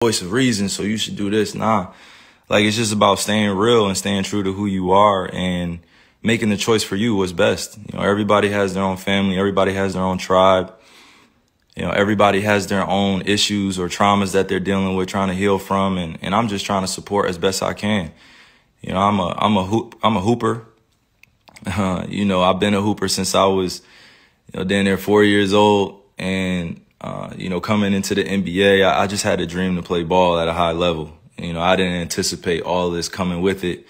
voice of reason, so you should do this. Nah, like it's just about staying real and staying true to who you are and making the choice for you what's best. You know, everybody has their own family. Everybody has their own tribe. You know, everybody has their own issues or traumas that they're dealing with, trying to heal from. And I'm just trying to support as best I can. You know, I'm a hooper. You know, I've been a hooper since I was, down there 4 years old. And, coming into the NBA, I just had a dream to play ball at a high level. You know, I didn't anticipate all this coming with it.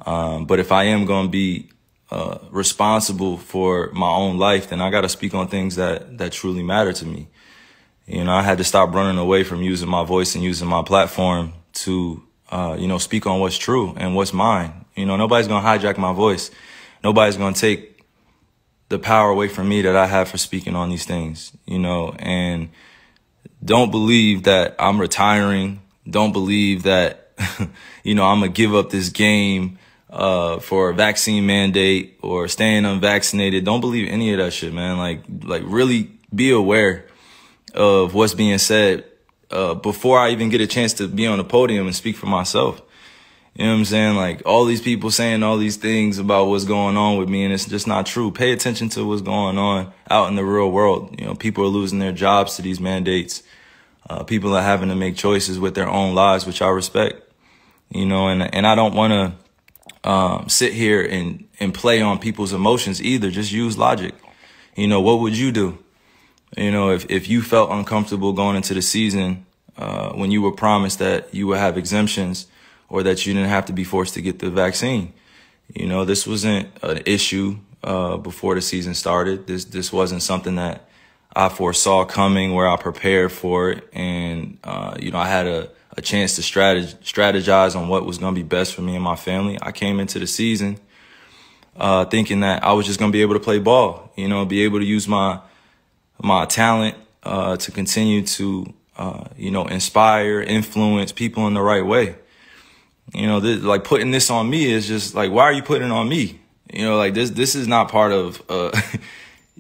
But if I am going to be responsible for my own life, then I got to speak on things that truly matter to me. You know, I had to stop running away from using my voice and using my platform to, speak on what's true and what's mine. You know, nobody's going to hijack my voice. Nobody's going to take the power away from me that I have for speaking on these things, and don't believe that I'm retiring. Don't believe that, I'm going to give up this game for a vaccine mandate or staying unvaccinated. Don't believe any of that shit, man. Like really be aware of what's being said before I even get a chance to be on the podium and speak for myself. You know what I'm saying? Like all these people saying all these things about what's going on with me, and it's just not true. Pay attention to what's going on out in the real world. You know, people are losing their jobs to these mandates. People are having to make choices with their own lives, which I respect. And I don't want to sit here and play on people's emotions either. Just use logic. What would you do? If you felt uncomfortable going into the season, when you were promised that you would have exemptions or that you didn't have to be forced to get the vaccine. This wasn't an issue, before the season started. This wasn't something that I foresaw coming, where I prepared for it. And, I had a chance to strategize on what was going to be best for me and my family. I came into the season thinking that I was just going to be able to play ball, be able to use my talent to continue to, inspire, influence people in the right way. Like putting this on me is just like, why are you putting it on me? This is not part of,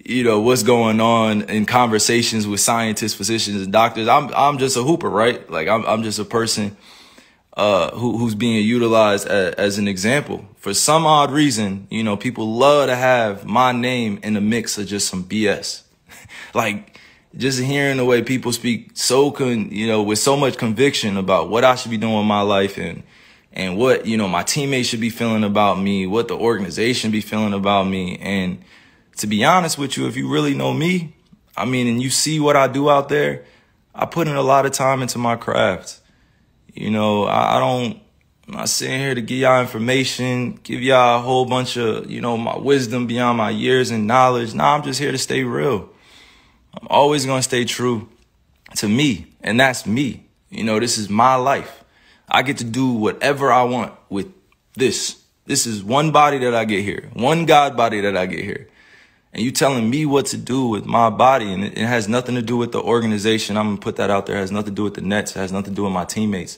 what's going on in conversations with scientists, physicians, and doctors. I'm just a hooper, right? Like I'm just a person who's being utilized as an example. For some odd reason, people love to have my name in the mix of just some BS. Like just hearing the way people speak with so much conviction about what I should be doing with my life and what, my teammates should be feeling about me, what the organization be feeling about me. And to be honest with you, if you really know me, and you see what I do out there, I put in a lot of time into my craft. I'm not sitting here to give y'all information, give y'all a whole bunch of, my wisdom beyond my years and knowledge. Nah, I'm just here to stay real. I'm always going to stay true to me. And that's me. This is my life. I get to do whatever I want with this. This is one body that I get here, one God body that I get here. And you telling me what to do with my body, and it has nothing to do with the organization. I'm going to put that out there. It has nothing to do with the Nets. It has nothing to do with my teammates.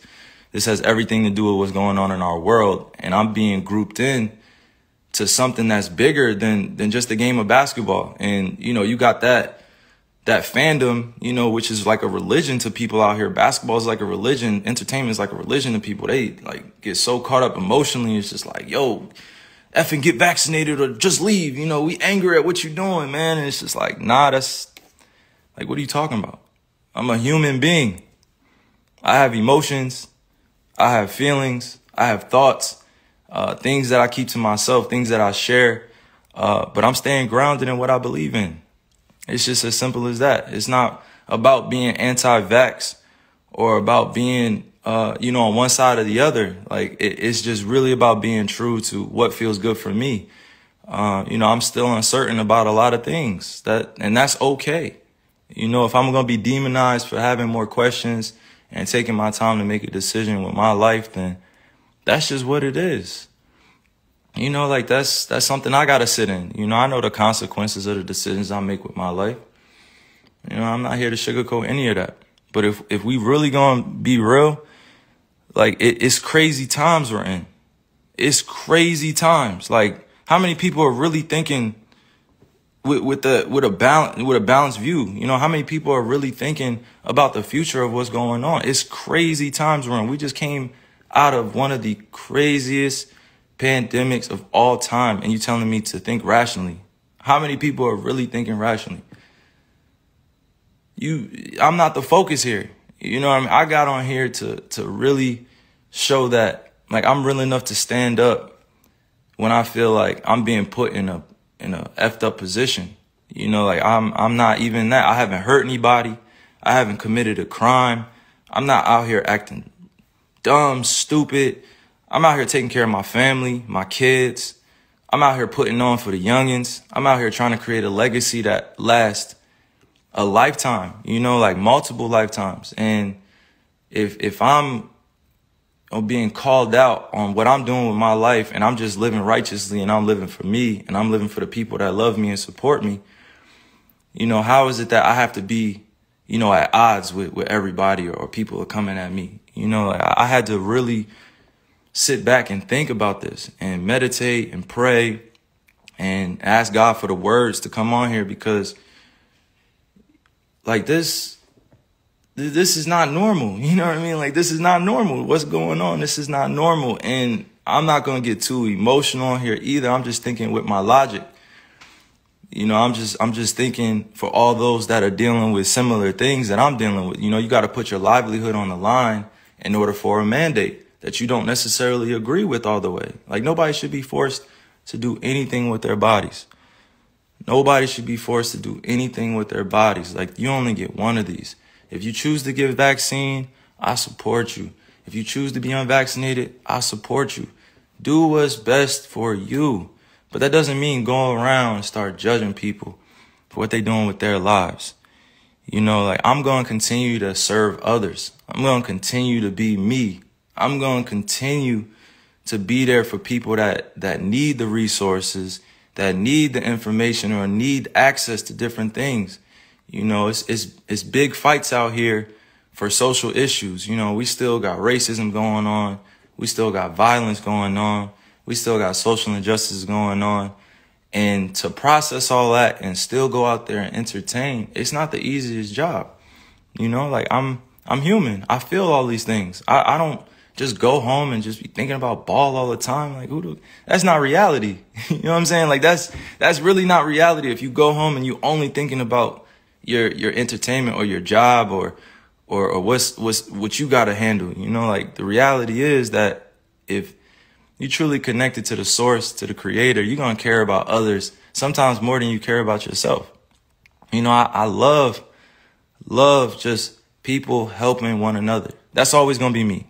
This has everything to do with what's going on in our world. And I'm being grouped in to something that's bigger than just a game of basketball. And, you got that fandom, which is like a religion to people out here. Basketball is like a religion. Entertainment is like a religion to people. They like get so caught up emotionally. It's just like, yo, effing get vaccinated or just leave. We angry at what you're doing, man. And it's just like, nah, that's like, what are you talking about? I'm a human being. I have emotions. I have feelings. I have thoughts, things that I keep to myself, things that I share. But I'm staying grounded in what I believe in. It's just as simple as that. It's not about being anti-vax or about being, on one side or the other. Like it's just really about being true to what feels good for me. I'm still uncertain about a lot of things and that's okay. If I'm going to be demonized for having more questions and taking my time to make a decision with my life, then that's just what it is. That's something I got to sit in. I know the consequences of the decisions I make with my life. I'm not here to sugarcoat any of that. But if we really going to be real, like it's crazy times we're in. It's crazy times. Like how many people are really thinking with a balanced view. You know, how many people are really thinking about the future of what's going on? It's crazy times we're in. We just came out of one of the craziest pandemics of all time, and you telling me to think rationally. How many people are really thinking rationally? I'm not the focus here. You know what I mean? I got on here to really show that, like, I'm real enough to stand up when I feel like I'm being put in a effed up position. You know, like, I'm not even that. I haven't hurt anybody. I haven't committed a crime. I'm not out here acting dumb, stupid. I'm out here taking care of my family, my kids. I'm out here putting on for the youngins. I'm out here trying to create a legacy that lasts a lifetime, you know, like multiple lifetimes. And if I'm being called out on what I'm doing with my life, and I'm just living righteously, and I'm living for me, and I'm living for the people that love me and support me, you know, how is it that I have to be, you know, at odds with everybody, or people are coming at me? You know, like, I had to really sit back and think about this and meditate and pray and ask God for the words to come on here, because like this is not normal. You know what I mean? Like, this is not normal. What's going on? This is not normal. And I'm not going to get too emotional here either. I'm just thinking with my logic. You know, I'm just thinking for all those that are dealing with similar things that I'm dealing with. You know, you got to put your livelihood on the line in order for a mandate that you don't necessarily agree with all the way. Like, nobody should be forced to do anything with their bodies. Nobody should be forced to do anything with their bodies. Like, you only get one of these. If you choose to get vaccine, I support you. If you choose to be unvaccinated, I support you. Do what's best for you. But that doesn't mean go around and start judging people for what they're doing with their lives. You know, like, I'm going to continue to serve others. I'm going to continue to be me. I'm going to continue to be there for people that need the resources, that need the information, or need access to different things. You know, it's big fights out here for social issues. You know, we still got racism going on. We still got violence going on. We still got social injustices going on. And to process all that and still go out there and entertain, it's not the easiest job. You know, like, I'm human. I feel all these things. I don't just go home and just be thinking about ball all the time. Like, that's not reality. You know what I'm saying? Like, that's really not reality. If you go home and you only thinking about your entertainment or your job or what you got to handle, you know, like, the reality is that if you truly connected to the source, to the creator, you're going to care about others sometimes more than you care about yourself. You know, I love just people helping one another. That's always going to be me.